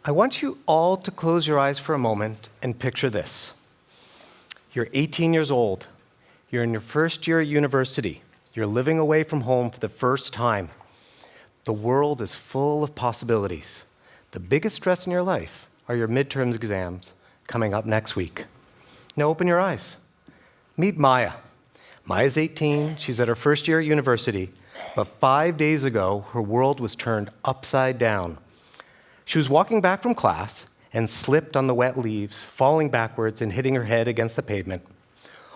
I want you all to close your eyes for a moment and picture this. You're 18 years old. You're in your first year at university. You're living away from home for the first time. The world is full of possibilities. The biggest stress in your life are your midterms exams coming up next week. Now open your eyes. Meet Maya. Maya's 18. She's at her first year at university. But 5 days ago, her world was turned upside down. She was walking back from class and slipped on the wet leaves, falling backwards and hitting her head against the pavement.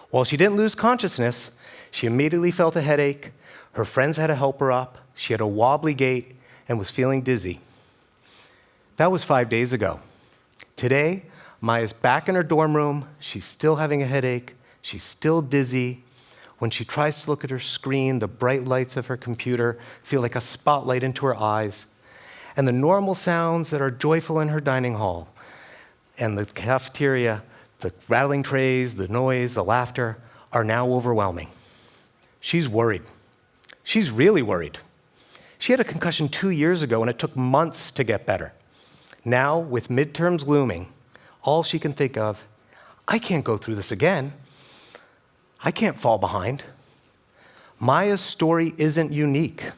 While she didn't lose consciousness, she immediately felt a headache. Her friends had to help her up. She had a wobbly gait and was feeling dizzy. That was 5 days ago. Today, Maya's back in her dorm room. She's still having a headache. She's still dizzy. When she tries to look at her screen, the bright lights of her computer feel like a spotlight into her eyes. And the normal sounds that are joyful in her dining hall and the cafeteria, the rattling trays, the noise, the laughter, are now overwhelming. She's worried. She's really worried. She had a concussion 2 years ago, and it took months to get better. Now, with midterms looming, all she can think of, I can't go through this again. I can't fall behind. Maya's story isn't unique.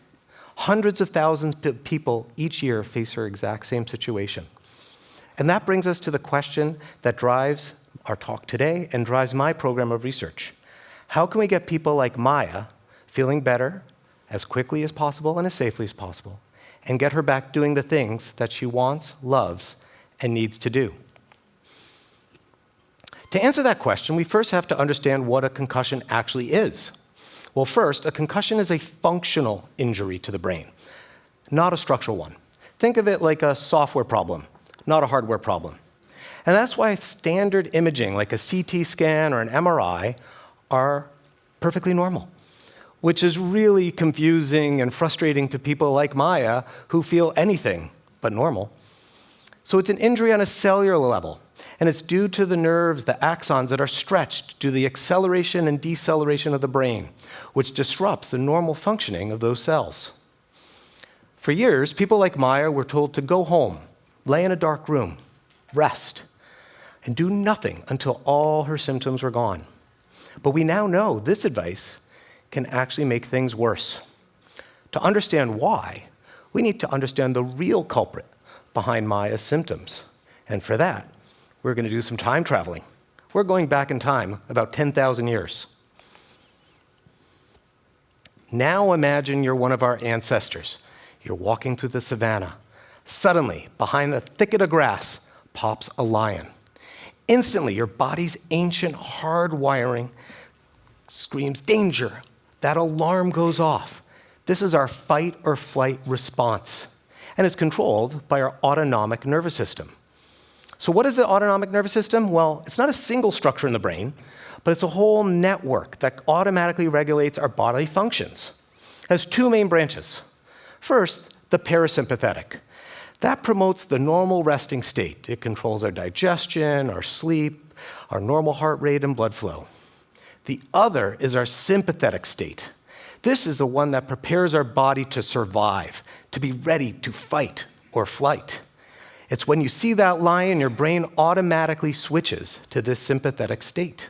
Hundreds of thousands of people each year face her exact same situation. And that brings us to the question that drives our talk today and drives my program of research. How can we get people like Maya feeling better as quickly as possible and as safely as possible, and get her back doing the things that she wants, loves, and needs to do? To answer that question, we first have to understand what a concussion actually is. Well, first, a concussion is a functional injury to the brain, not a structural one. Think of it like a software problem, not a hardware problem. And that's why standard imaging, like a CT scan or an MRI, are perfectly normal, which is really confusing and frustrating to people like Maya who feel anything but normal. So it's an injury on a cellular level, and it's due to the nerves, the axons that are stretched due to the acceleration and deceleration of the brain, which disrupts the normal functioning of those cells. For years, people like Maya were told to go home, lay in a dark room, rest, and do nothing until all her symptoms were gone. But we now know this advice can actually make things worse. To understand why, we need to understand the real culprit behind Maya's symptoms. And for that, we're going to do some time traveling. We're going back in time about 10,000 years. Now imagine you're one of our ancestors. You're walking through the savannah. Suddenly, behind a thicket of grass, pops a lion. Instantly, your body's ancient hard wiring screams, danger. That alarm goes off. This is our fight or flight response, and it's controlled by our autonomic nervous system. So what is the autonomic nervous system? Well, it's not a single structure in the brain, but it's a whole network that automatically regulates our bodily functions. It has two main branches. First, the parasympathetic. That promotes the normal resting state. It controls our digestion, our sleep, our normal heart rate and blood flow. The other is our sympathetic state. This is the one that prepares our body to survive, to be ready to fight or flight. It's when you see that lion, your brain automatically switches to this sympathetic state.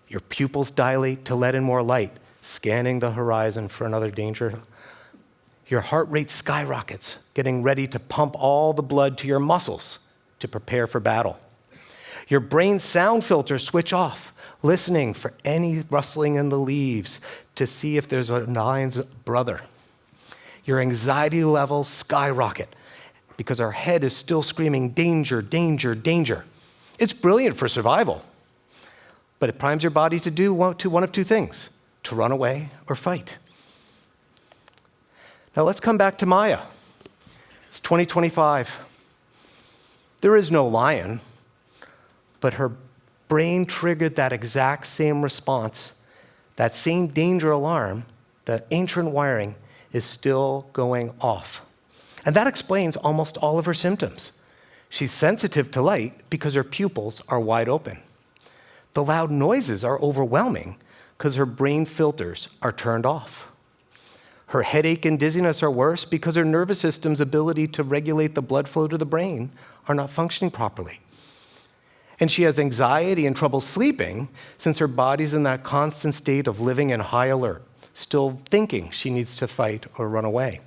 Your pupils dilate to let in more light, scanning the horizon for another danger. Your heart rate skyrockets, getting ready to pump all the blood to your muscles to prepare for battle. Your brain sound filters switch off, listening for any rustling in the leaves to see if there's a lion's brother. Your anxiety levels skyrocket because our head is still screaming, danger, danger, danger. It's brilliant for survival, but it primes your body to do one of two things, to run away or fight. Now let's come back to Maya. It's 2025. There is no lion, but her brain triggered that exact same response. That same danger alarm, that ancient wiring is still going off. And that explains almost all of her symptoms. She's sensitive to light because her pupils are wide open. The loud noises are overwhelming because her brain filters are turned off. Her headache and dizziness are worse because her nervous system's ability to regulate the blood flow to the brain are not functioning properly. And she has anxiety and trouble sleeping since her body's in that constant state of living in high alert, still thinking she needs to fight or run away.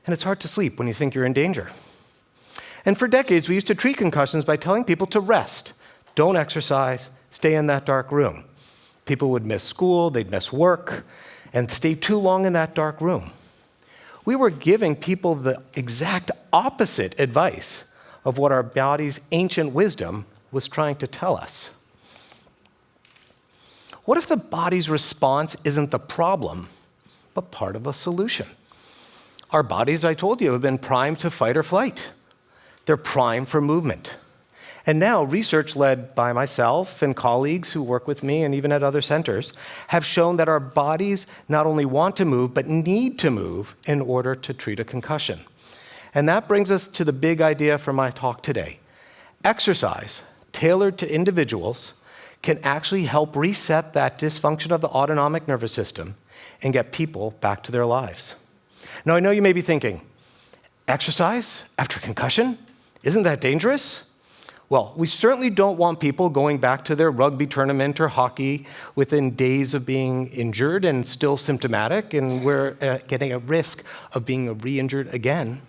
And it's hard to sleep when you think you're in danger. And for decades, we used to treat concussions by telling people to rest, don't exercise, stay in that dark room. People would miss school, they'd miss work, and stay too long in that dark room. We were giving people the exact opposite advice of what our body's ancient wisdom was trying to tell us. What if the body's response isn't the problem, but part of a solution? Our bodies, I told you, have been primed to fight or flight. They're primed for movement. And now, research led by myself and colleagues who work with me and even at other centers have shown that our bodies not only want to move, but need to move in order to treat a concussion. And that brings us to the big idea for my talk today. Exercise, tailored to individuals, can actually help reset that dysfunction of the autonomic nervous system and get people back to their lives. Now, I know you may be thinking, exercise after concussion? Isn't that dangerous? Well, we certainly don't want people going back to their rugby tournament or hockey within days of being injured and still symptomatic, and we're getting a risk of being re-injured again.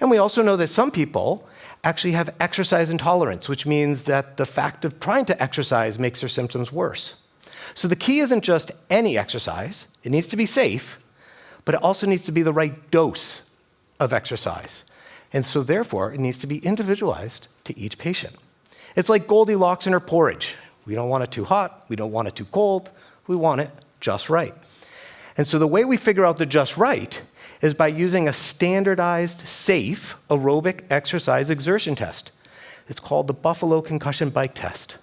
And we also know that some people actually have exercise intolerance, which means that the fact of trying to exercise makes their symptoms worse. So the key isn't just any exercise. It needs to be safe, but it also needs to be the right dose of exercise. And so therefore, it needs to be individualized to each patient. It's like Goldilocks and her porridge. We don't want it too hot, we don't want it too cold, we want it just right. And so the way we figure out the just right is by using a standardized, safe aerobic exercise exertion test. It's called the Buffalo Concussion Bike Test.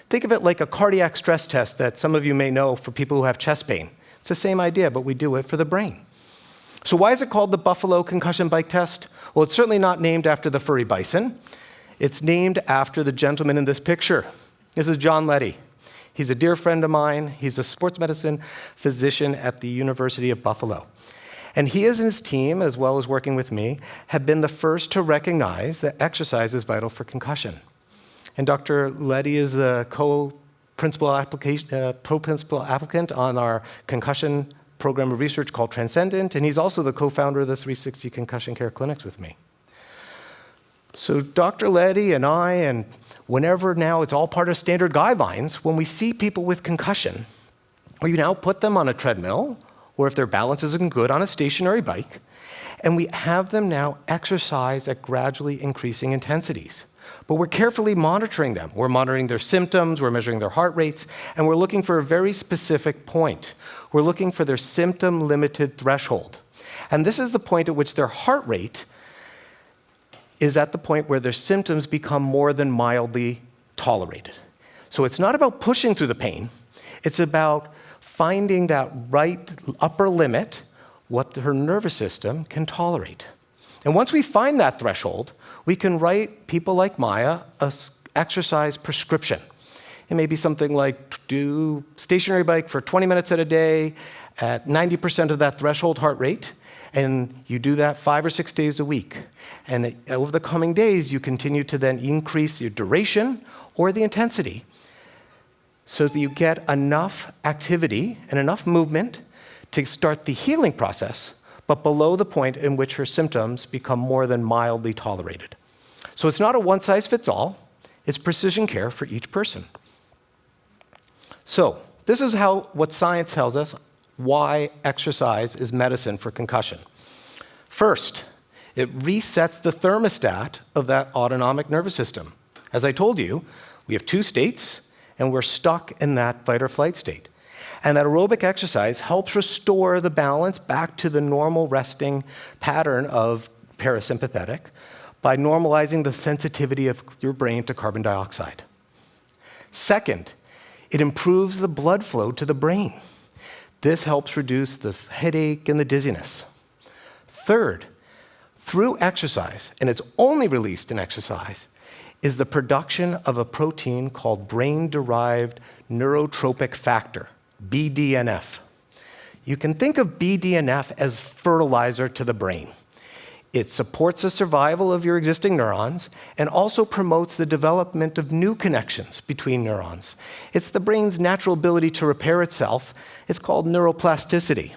Think of it like a cardiac stress test that some of you may know for people who have chest pain. It's the same idea, but we do it for the brain. So why is it called the Buffalo Concussion Bike Test? Well, it's certainly not named after the furry bison. It's named after the gentleman in this picture. This is John Letty. He's a dear friend of mine. He's a sports medicine physician at the University of Buffalo. And he and his team, as well as working with me, have been the first to recognize that exercise is vital for concussion. And Dr. Letty is the co-principal applicant on our concussion program of research called Transcendent, and he's also the co-founder of the 360 Concussion Care clinics with me. So Dr. Letty and I, and whenever now it's all part of standard guidelines, when we see people with concussion, we now put them on a treadmill, or if their balance isn't good, on a stationary bike, and we have them now exercise at gradually increasing intensities. But we're carefully monitoring them. We're monitoring their symptoms, we're measuring their heart rates, and we're looking for a very specific point. We're looking for their symptom-limited threshold. And this is the point at which their heart rate is at the point where their symptoms become more than mildly tolerated. So it's not about pushing through the pain, it's about finding that right upper limit, what her nervous system can tolerate. And once we find that threshold, we can write people like Maya an exercise prescription. It may be something like do stationary bike for 20 minutes a day at 90% of that threshold heart rate, and you do that 5 or 6 days a week. And over the coming days, you continue to then increase your duration or the intensity so that you get enough activity and enough movement to start the healing process, but below the point in which her symptoms become more than mildly tolerated. So it's not a one-size-fits-all, it's precision care for each person. So this is what science tells us why exercise is medicine for concussion. First, it resets the thermostat of that autonomic nervous system. As I told you, we have 2 states, and we're stuck in that fight or flight state. And that aerobic exercise helps restore the balance back to the normal resting pattern of parasympathetic by normalizing the sensitivity of your brain to carbon dioxide. Second, it improves the blood flow to the brain. This helps reduce the headache and the dizziness. Third, through exercise, and it's only released in exercise, is the production of a protein called brain-derived neurotropic factor, BDNF. You can think of BDNF as fertilizer to the brain. It supports the survival of your existing neurons and also promotes the development of new connections between neurons. It's the brain's natural ability to repair itself. It's called neuroplasticity.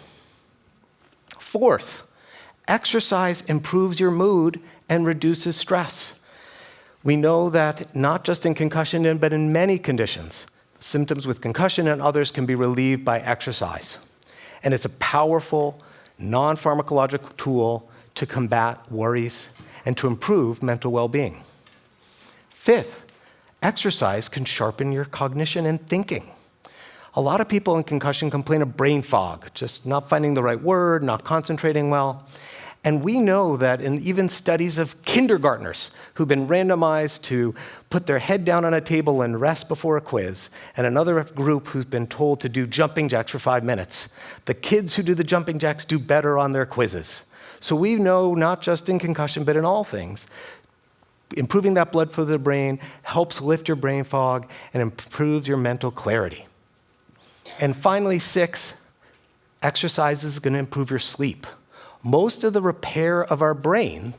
Fourth, exercise improves your mood and reduces stress. We know that not just in concussion, but in many conditions, symptoms with concussion and others can be relieved by exercise. And it's a powerful, non-pharmacological tool to combat worries and to improve mental well-being. Fifth, exercise can sharpen your cognition and thinking. A lot of people in concussion complain of brain fog, just not finding the right word, not concentrating well. And we know that in even studies of kindergartners who've been randomized to put their head down on a table and rest before a quiz, and another group who's been told to do jumping jacks for 5 minutes, the kids who do the jumping jacks do better on their quizzes. So we know not just in concussion, but in all things, improving that blood flow to the brain helps lift your brain fog and improves your mental clarity. And finally, 6, exercise is going to improve your sleep. Most of the repair of our brain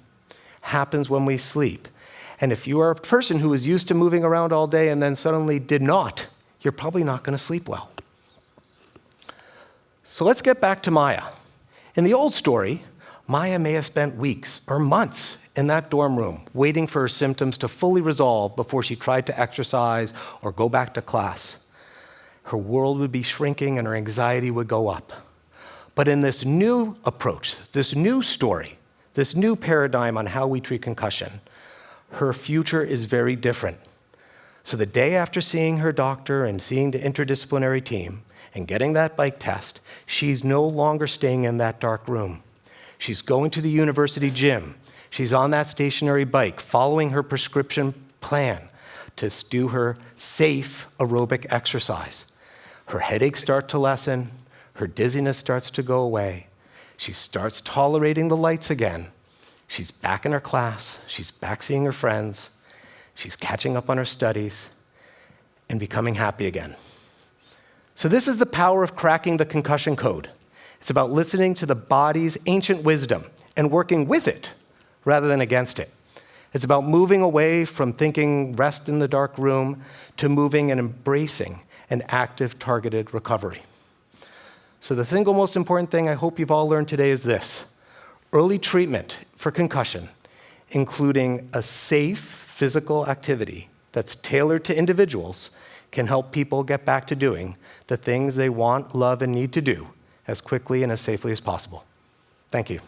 happens when we sleep. And if you are a person who is used to moving around all day and then suddenly did not, you're probably not going to sleep well. So let's get back to Maya. In the old story, Maya may have spent weeks or months in that dorm room waiting for her symptoms to fully resolve before she tried to exercise or go back to class. Her world would be shrinking and her anxiety would go up. But in this new approach, this new story, this new paradigm on how we treat concussion, her future is very different. So the day after seeing her doctor and seeing the interdisciplinary team and getting that bike test, she's no longer staying in that dark room. She's going to the university gym. She's on that stationary bike, following her prescription plan to do her safe aerobic exercise. Her headaches start to lessen. Her dizziness starts to go away. She starts tolerating the lights again. She's back in her class. She's back seeing her friends. She's catching up on her studies and becoming happy again. So this is the power of cracking the concussion code. It's about listening to the body's ancient wisdom and working with it rather than against it. It's about moving away from thinking rest in the dark room to moving and embracing an active, targeted recovery. So the single most important thing I hope you've all learned today is this: early treatment for concussion, including a safe physical activity that's tailored to individuals, can help people get back to doing the things they want, love, and need to do as quickly and as safely as possible. Thank you.